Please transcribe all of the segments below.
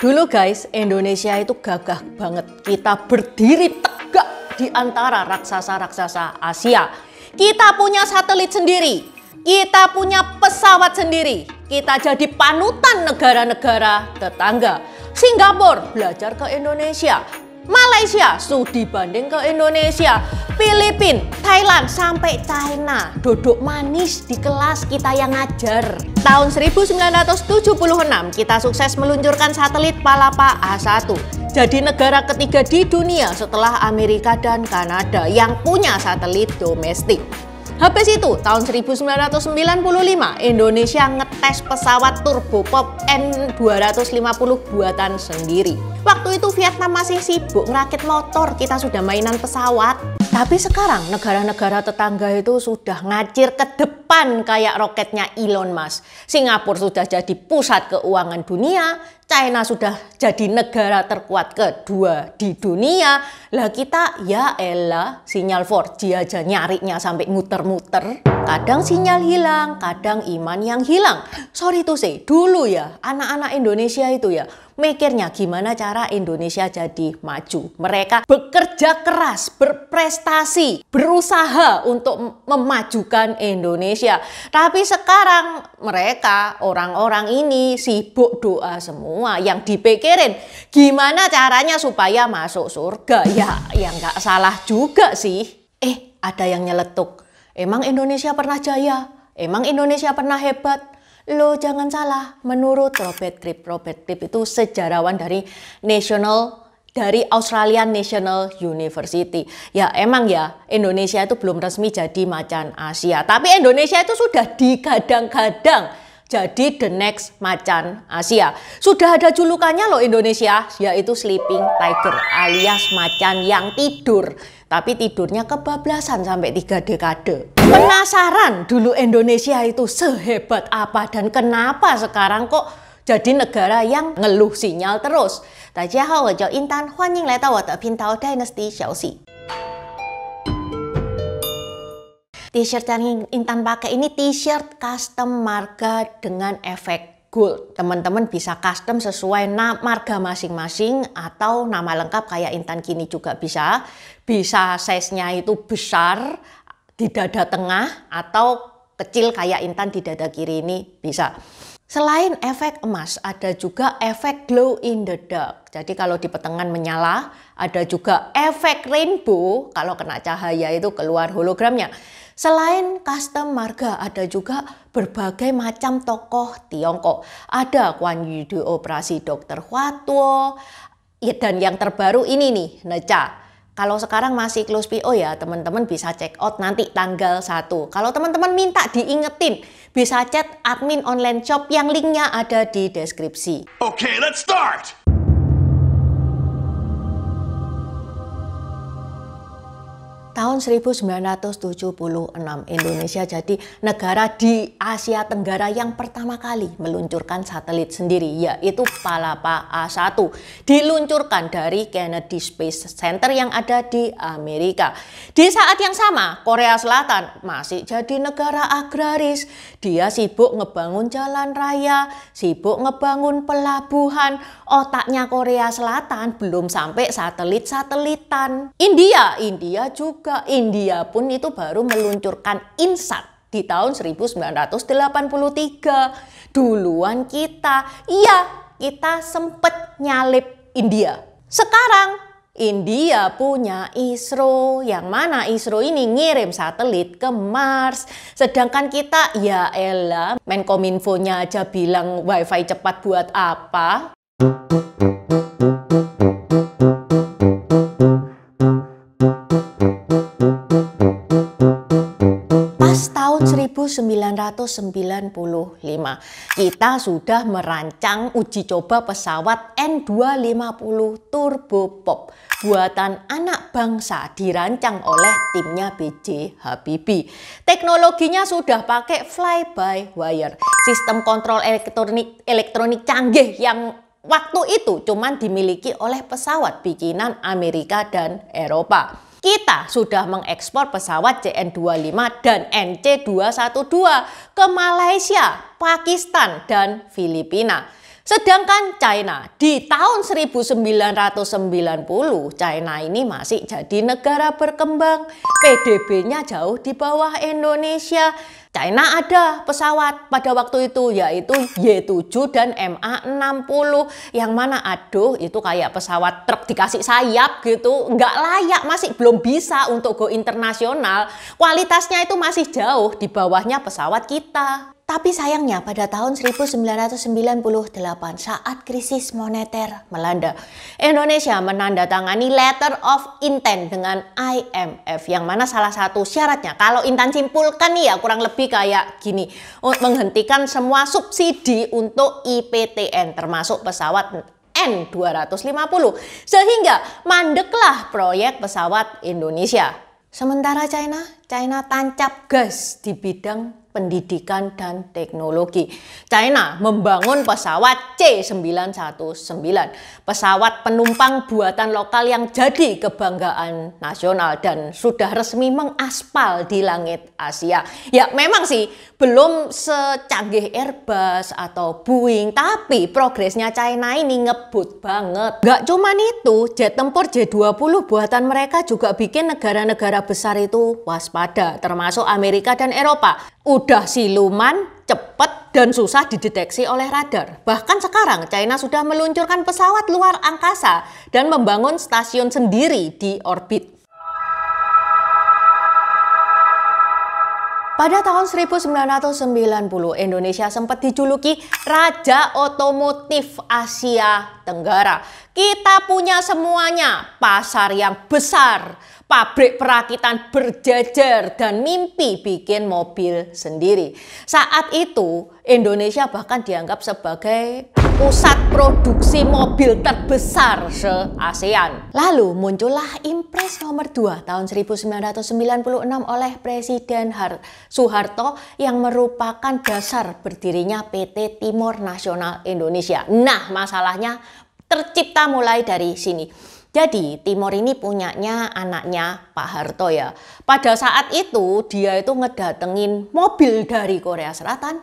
Dulu guys, Indonesia itu gagah banget. Kita berdiri tegak di antara raksasa-raksasa Asia. Kita punya satelit sendiri. Kita punya pesawat sendiri. Kita jadi panutan negara-negara tetangga. Singapura belajar ke Indonesia. Malaysia studi banding ke Indonesia. Filipina, Thailand, sampai China. Duduk manis di kelas kita yang ngajar. Tahun 1976 kita sukses meluncurkan satelit Palapa A1. Jadi negara ketiga di dunia setelah Amerika dan Kanada yang punya satelit domestik. Habis itu tahun 1995 Indonesia ngetes pesawat turbopop N250 buatan sendiri. Waktu itu Vietnam masih sibuk ngerakit motor, kita sudah mainan pesawat. Tapi sekarang negara-negara tetangga itu sudah ngacir ke depan kayak roketnya Elon Musk. Singapura sudah jadi pusat keuangan dunia, China sudah jadi negara terkuat kedua di dunia. Lah kita ya elah sinyal 4G aja nyarinya sampai muter-muter. Kadang sinyal hilang, kadang iman yang hilang. Sorry to say, dulu ya anak-anak Indonesia itu ya mikirnya gimana cara Indonesia jadi maju. Mereka bekerja keras, berprestasi, berusaha untuk memajukan Indonesia. Tapi sekarang mereka, orang-orang ini sibuk doa semua. Yang dipikirin gimana caranya supaya masuk surga. Ya nggak salah juga sih. Ada yang nyeletuk. Emang Indonesia pernah jaya? Emang Indonesia pernah hebat? Lo jangan salah, menurut Robert Cribb itu sejarawan dari Australian National University. Ya emang ya Indonesia itu belum resmi jadi macan Asia, tapi Indonesia itu sudah digadang-gadang jadi the next macan Asia. Sudah ada julukannya loh Indonesia, yaitu sleeping tiger alias macan yang tidur. Tapi tidurnya kebablasan sampai 3 dekade. Penasaran dulu Indonesia itu sehebat apa dan kenapa sekarang kok jadi negara yang ngeluh sinyal terus. 大家好，我叫英丹，欢迎来到我的频道 Dynasty 小喜。T-shirt yang Intan pakai ini t-shirt custom marga dengan efek gold. Teman-teman bisa custom sesuai marga masing-masing atau nama lengkap kayak Intan kini juga bisa. Bisa size-nya itu besar di dada tengah atau kecil kayak Intan di dada kiri ini bisa. Selain efek emas, ada juga efek glow in the dark. Jadi kalau di pertengahan menyala, ada juga efek rainbow. Kalau kena cahaya itu keluar hologramnya. Selain custom marga, ada juga berbagai macam tokoh Tiongkok. Ada Guan Yu di operasi Dr. Hua Tuo. Dan yang terbaru ini nih, Neca. Kalau sekarang masih close PO ya, teman-teman bisa check out nanti tanggal 1. Kalau teman-teman minta diingetin, bisa chat admin online shop yang linknya ada di deskripsi. Okay, let's start! Tahun 1976 Indonesia jadi negara di Asia Tenggara yang pertama kali meluncurkan satelit sendiri, yaitu Palapa A1. Diluncurkan dari Kennedy Space Center yang ada di Amerika. Di saat yang sama, Korea Selatan masih jadi negara agraris. Dia sibuk ngebangun jalan raya, sibuk ngebangun pelabuhan. Otaknya Korea Selatan belum sampai satelit-satelitan. India juga. India pun itu baru meluncurkan InSat di tahun 1983. Duluan kita. Iya, kita sempet nyalip India. Sekarang India punya ISRO, yang mana ISRO ini ngirim satelit ke Mars. Sedangkan kita ya elah, Menkominfo-nya aja bilang wifi cepat buat apa. Tahun 1995 kita sudah merancang uji coba pesawat N250 turbopop buatan anak bangsa, dirancang oleh timnya B.J. Habibie. Teknologinya sudah pakai fly by wire, sistem kontrol elektronik canggih yang waktu itu cuma dimiliki oleh pesawat bikinan Amerika dan Eropa. Kita sudah mengekspor pesawat CN25 dan NC212 ke Malaysia, Pakistan, dan Filipina. Sedangkan China di tahun 1990, China ini masih jadi negara berkembang. PDB-nya jauh di bawah Indonesia. China ada pesawat pada waktu itu yaitu Y7 dan MA60 yang mana aduh itu kayak pesawat truk dikasih sayap gitu, nggak layak, masih belum bisa untuk go internasional. Kualitasnya itu masih jauh di bawahnya pesawat kita. Tapi sayangnya pada tahun 1998 saat krisis moneter melanda, Indonesia menandatangani letter of intent dengan IMF yang mana salah satu syaratnya kalau Intan simpulkan nih ya kurang lebih kayak gini, menghentikan semua subsidi untuk IPTN termasuk pesawat N250 sehingga mandeklah proyek pesawat Indonesia. Sementara China tancap gas di bidang pendidikan dan teknologi. China membangun pesawat C919, pesawat penumpang buatan lokal yang jadi kebanggaan nasional dan sudah resmi mengaspal di langit Asia. Ya memang sih belum secanggih Airbus atau Boeing, tapi progresnya China ini ngebut banget. Gak cuman itu, jet tempur J20 buatan mereka juga bikin negara-negara besar itu waspada, termasuk Amerika dan Eropa. Udah siluman, cepet, dan susah dideteksi oleh radar. Bahkan sekarang China sudah meluncurkan pesawat luar angkasa dan membangun stasiun sendiri di orbit. Pada tahun 1990, Indonesia sempat dijuluki Raja Otomotif Asia Tenggara. Kita punya semuanya, pasar yang besar, pabrik perakitan berjejer, dan mimpi bikin mobil sendiri. Saat itu, Indonesia bahkan dianggap sebagai pusat produksi mobil terbesar se-ASEAN. Lalu muncullah Impres nomor 2 tahun 1996 oleh Presiden Soeharto yang merupakan dasar berdirinya PT Timor Nasional Indonesia. Nah, masalahnya tercipta mulai dari sini. Jadi Timor ini punyanya anaknya Pak Harto ya. Pada saat itu dia itu ngedatengin mobil dari Korea Selatan,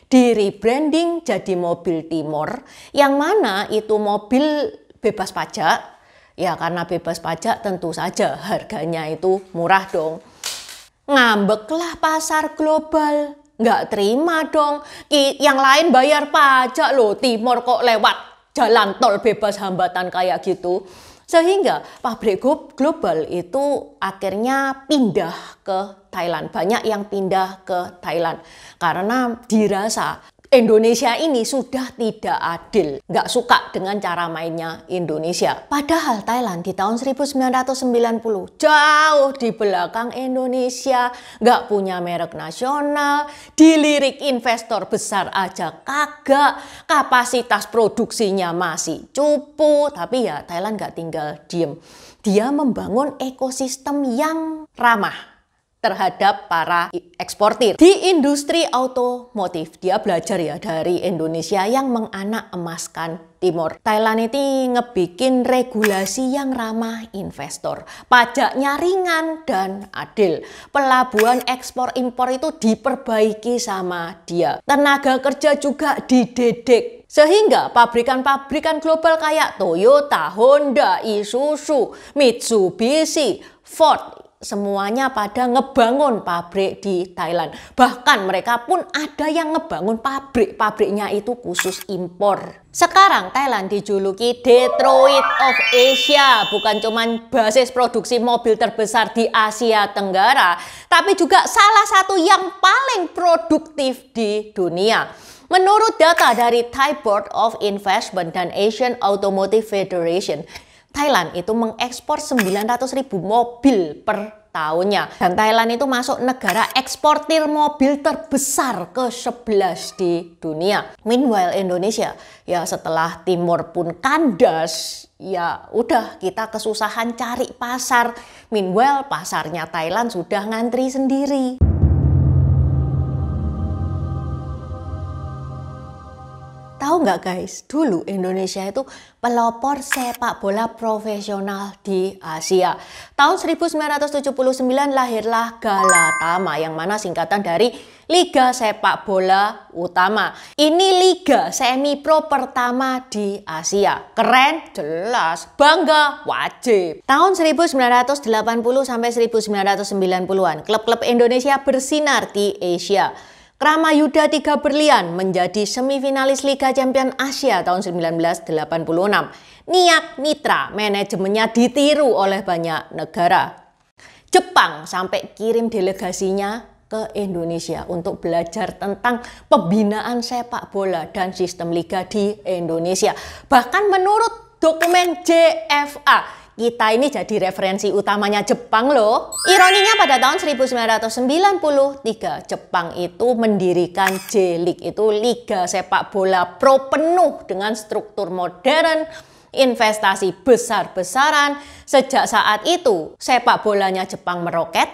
di rebranding jadi mobil Timor, yang mana itu mobil bebas pajak. Ya karena bebas pajak tentu saja harganya itu murah dong. Ngambeklah pasar global, nggak terima dong. Yang lain bayar pajak loh, Timor kok lewat jalan tol bebas hambatan kayak gitu. Sehingga pabrik global itu akhirnya pindah ke Thailand. Banyak yang pindah ke Thailand karena dirasa Indonesia ini sudah tidak adil, nggak suka dengan cara mainnya Indonesia. Padahal Thailand di tahun 1990 jauh di belakang Indonesia, nggak punya merek nasional, dilirik investor besar aja kagak, kapasitas produksinya masih cupu, tapi ya Thailand nggak tinggal diem. Dia membangun ekosistem yang ramah terhadap para eksportir. Di industri otomotif, dia belajar ya dari Indonesia yang menganak emaskan Timor. Thailand ini ngebikin regulasi yang ramah investor. Pajaknya ringan dan adil. Pelabuhan ekspor impor itu diperbaiki sama dia. Tenaga kerja juga dididik. Sehingga pabrikan-pabrikan global kayak Toyota, Honda, Isuzu, Mitsubishi, Ford, semuanya pada ngebangun pabrik di Thailand. Bahkan mereka pun ada yang ngebangun pabriknya itu khusus impor. Sekarang Thailand dijuluki Detroit of Asia. Bukan cuman basis produksi mobil terbesar di Asia Tenggara, tapi juga salah satu yang paling produktif di dunia. Menurut data dari Thai Board of Investment dan Asian Automotive Federation, Thailand itu mengekspor 900.000 mobil per tahunnya. Dan Thailand itu masuk negara eksportir mobil terbesar ke-11 di dunia. Meanwhile Indonesia, ya setelah Timor pun kandas, ya udah kita kesusahan cari pasar. Meanwhile pasarnya Thailand sudah ngantri sendiri. Tahu nggak guys, dulu Indonesia itu pelopor sepak bola profesional di Asia. Tahun 1979 lahirlah Galatama, yang mana singkatan dari Liga Sepak Bola Utama. Ini liga semi pro pertama di Asia. Keren, jelas, bangga, wajib. Tahun 1980 sampai 1990-an, klub-klub Indonesia bersinar di Asia. Kramayuda 3 berlian menjadi semifinalis Liga Champion Asia tahun 1986. Niak Mitra manajemennya ditiru oleh banyak negara. Jepang sampai kirim delegasinya ke Indonesia untuk belajar tentang pembinaan sepak bola dan sistem liga di Indonesia. Bahkan menurut dokumen JFA, kita ini jadi referensi utamanya Jepang loh. Ironinya pada tahun 1993 Jepang itu mendirikan J-League, itu liga sepak bola pro penuh dengan struktur modern, investasi besar-besaran. Sejak saat itu sepak bolanya Jepang meroket.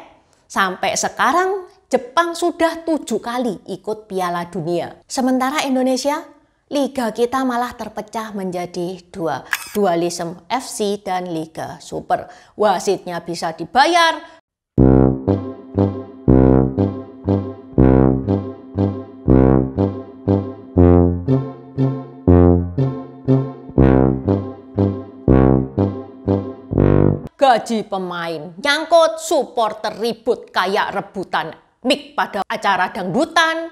Sampai sekarang Jepang sudah 7 kali ikut Piala Dunia. Sementara Indonesia, liga kita malah terpecah menjadi 2, Dualism FC dan Liga Super. Wasitnya bisa dibayar, gaji pemain nyangkut, supporter ribut kayak rebutan mic pada acara dangdutan.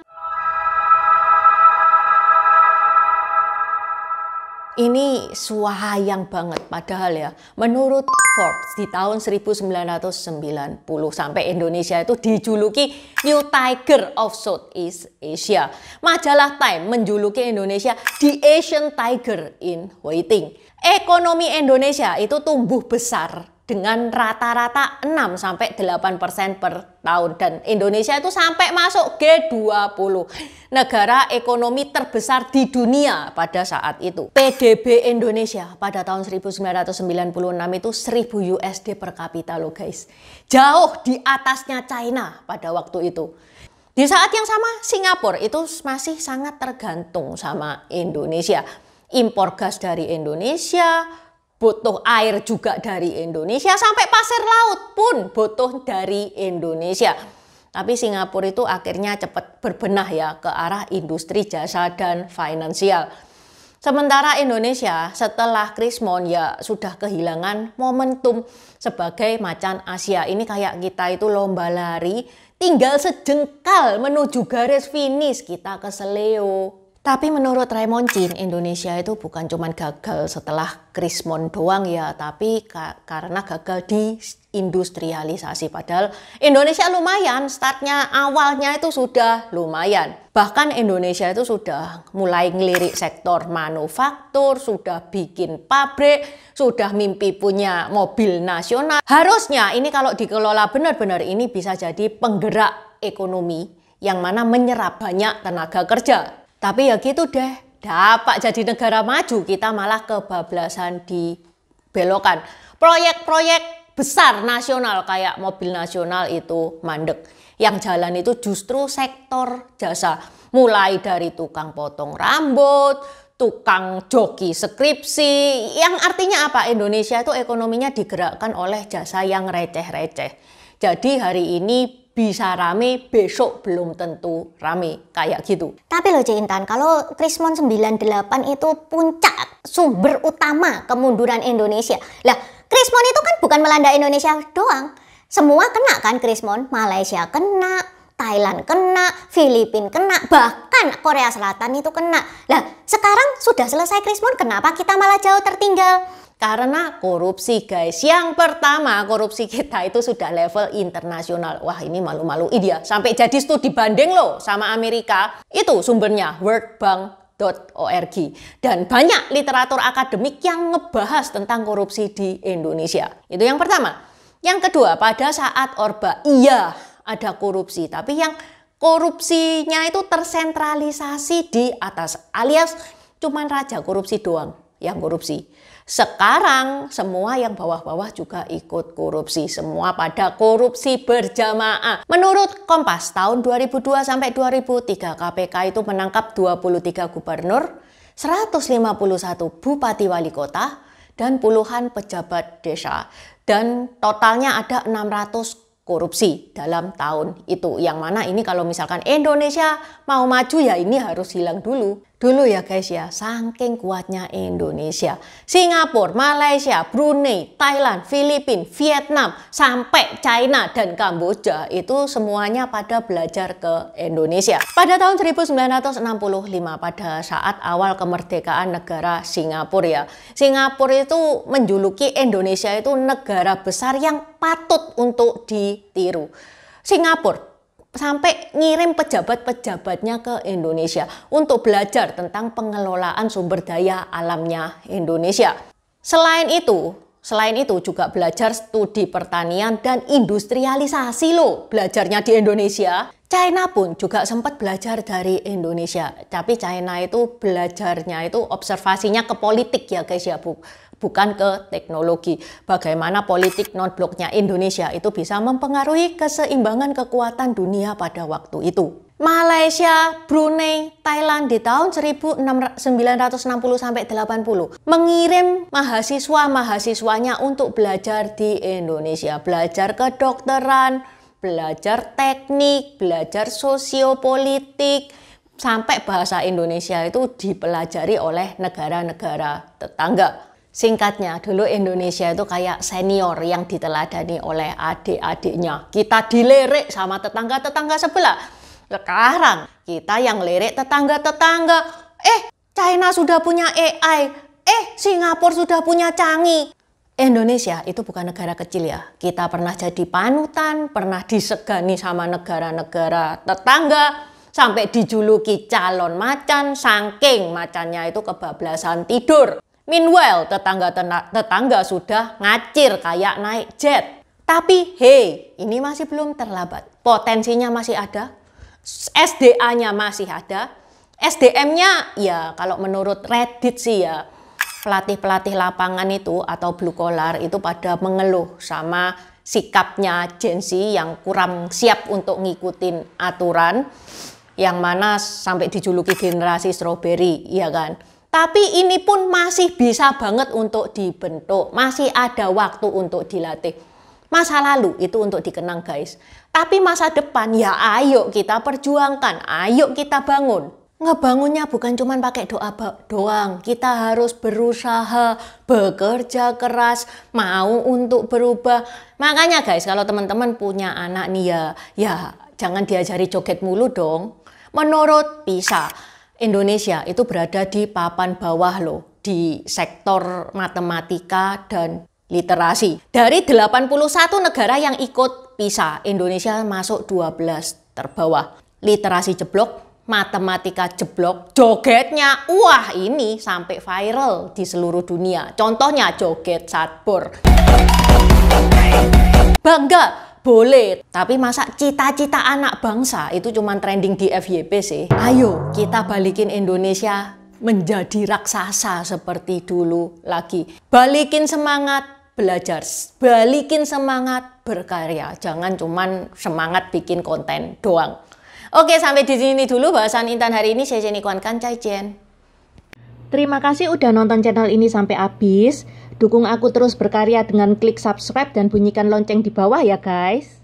Ini swahayang banget, padahal ya menurut Forbes di tahun 1990 sampai Indonesia itu dijuluki New Tiger of Southeast Asia. Majalah Time menjuluki Indonesia the Asian Tiger in Waiting. Ekonomi Indonesia itu tumbuh besar dengan rata-rata 6-8% per tahun, dan Indonesia itu sampai masuk G20, negara ekonomi terbesar di dunia pada saat itu. PDB Indonesia pada tahun 1996 itu 1000 USD per kapita loh guys. Jauh di atasnya China pada waktu itu. Di saat yang sama Singapura itu masih sangat tergantung sama Indonesia. Impor gas dari Indonesia, butuh air juga dari Indonesia, sampai pasir laut pun butuh dari Indonesia. Tapi Singapura itu akhirnya cepat berbenah ya ke arah industri jasa dan finansial. Sementara Indonesia setelah Krismon ya sudah kehilangan momentum sebagai macan Asia. Ini kayak kita itu lomba lari, tinggal sejengkal menuju garis finish, kita keseleo. Tapi menurut Raymond Chin, Indonesia itu bukan cuma gagal setelah Krismon doang ya, tapi karena gagal di industrialisasi. Padahal Indonesia lumayan, startnya awalnya itu sudah lumayan. Bahkan Indonesia itu sudah mulai ngelirik sektor manufaktur, sudah bikin pabrik, sudah mimpi punya mobil nasional. Harusnya ini kalau dikelola benar-benar ini bisa jadi penggerak ekonomi yang mana menyerap banyak tenaga kerja. Tapi ya gitu deh, dapat jadi negara maju, kita malah kebablasan dibelokan. Proyek-proyek besar nasional kayak mobil nasional itu mandek. Yang jalan itu justru sektor jasa. Mulai dari tukang potong rambut, tukang joki skripsi. Yang artinya apa? Indonesia itu ekonominya digerakkan oleh jasa yang receh-receh. Jadi hari ini bisa rame, besok belum tentu rame, kayak gitu. Tapi loh Cik Intan, kalau Krismon 98 itu puncak sumber utama kemunduran Indonesia. Lah, Krismon itu kan bukan melanda Indonesia doang. Semua kena kan Krismon, Malaysia kena, Thailand kena, Filipina kena, bahkan Korea Selatan itu kena. Lah, sekarang sudah selesai Krismon, kenapa kita malah jauh tertinggal? Karena korupsi guys. Yang pertama, korupsi kita itu sudah level internasional. Wah, ini malu-maluin dia. Sampai jadi studi banding loh sama Amerika. Itu sumbernya worldbank.org. Dan banyak literatur akademik yang ngebahas tentang korupsi di Indonesia. Itu yang pertama. Yang kedua, pada saat Orba, iya ada korupsi. Tapi yang korupsinya itu tersentralisasi di atas. Alias cuman raja korupsi doang yang korupsi. Sekarang semua yang bawah-bawah juga ikut korupsi. Semua pada korupsi berjamaah. Menurut Kompas, tahun 2002 sampai 2003 KPK itu menangkap 23 gubernur, 151 bupati wali kota, dan puluhan pejabat desa. Dan totalnya ada 600 korupsi dalam tahun itu. Yang mana ini kalau misalkan Indonesia mau maju ya ini harus hilang dulu. Dulu ya guys ya, saking kuatnya Indonesia. Singapura, Malaysia, Brunei, Thailand, Filipina, Vietnam, sampai China dan Kamboja itu semuanya pada belajar ke Indonesia. Pada tahun 1965 pada saat awal kemerdekaan negara Singapura ya. Singapura itu menjuluki Indonesia itu negara besar yang patut untuk ditiru. Singapura sampai ngirim pejabat-pejabatnya ke Indonesia untuk belajar tentang pengelolaan sumber daya alamnya Indonesia. Selain itu juga belajar studi pertanian dan industrialisasi loh belajarnya di Indonesia. China pun juga sempat belajar dari Indonesia. Tapi China itu belajarnya itu observasinya ke politik ya guys ya, bukan ke teknologi. Bagaimana politik non-bloknya Indonesia itu bisa mempengaruhi keseimbangan kekuatan dunia pada waktu itu. Malaysia, Brunei, Thailand di tahun 1960 sampai 80 mengirim mahasiswa-mahasiswanya untuk belajar di Indonesia, belajar kedokteran, belajar teknik, belajar sosiopolitik, sampai bahasa Indonesia itu dipelajari oleh negara-negara tetangga. Singkatnya, dulu Indonesia itu kayak senior yang diteladani oleh adik-adiknya. Kita dilirik sama tetangga-tetangga sebelah. Sekarang kita yang lirik tetangga-tetangga. China sudah punya AI. Singapura sudah punya canggih. Indonesia itu bukan negara kecil ya. Kita pernah jadi panutan, pernah disegani sama negara-negara tetangga, sampai dijuluki calon macan, saking macannya itu kebablasan tidur. Meanwhile, tetangga sudah ngacir kayak naik jet. Tapi hey, ini masih belum terlambat. Potensinya masih ada. SDA-nya masih ada. SDM-nya ya kalau menurut Reddit sih ya, pelatih-pelatih lapangan itu atau blue collar itu pada mengeluh sama sikapnya Gen Z yang kurang siap untuk ngikutin aturan, yang mana sampai dijuluki generasi strawberry, ya kan? Tapi ini pun masih bisa banget untuk dibentuk, masih ada waktu untuk dilatih. Masa lalu itu untuk dikenang guys, tapi masa depan ya ayo kita perjuangkan, ayo kita bangun. Ngebangunnya bukan cuma pakai doa doang, kita harus berusaha, bekerja keras, mau untuk berubah. Makanya guys, kalau teman-teman punya anak nih ya jangan diajari joget mulu dong. Menurut PISA, Indonesia itu berada di papan bawah loh di sektor matematika dan literasi. Dari 81 negara yang ikut PISA, Indonesia masuk 12 terbawah. Literasi jeblok, matematika jeblok, jogetnya wah ini sampai viral di seluruh dunia. Contohnya joget Satbor. Bangga boleh, tapi masa cita-cita anak bangsa itu cuma trending di FYP sih. Ayo kita balikin Indonesia menjadi raksasa seperti dulu lagi. Balikin semangat belajar, balikin semangat berkarya. Jangan cuma semangat bikin konten doang. Oke, sampai di sini dulu bahasan Intan hari ini. Saya Jenny Kwan Kan Cai Jen. Terima kasih udah nonton channel ini sampai habis. Dukung aku terus berkarya dengan klik subscribe dan bunyikan lonceng di bawah ya guys.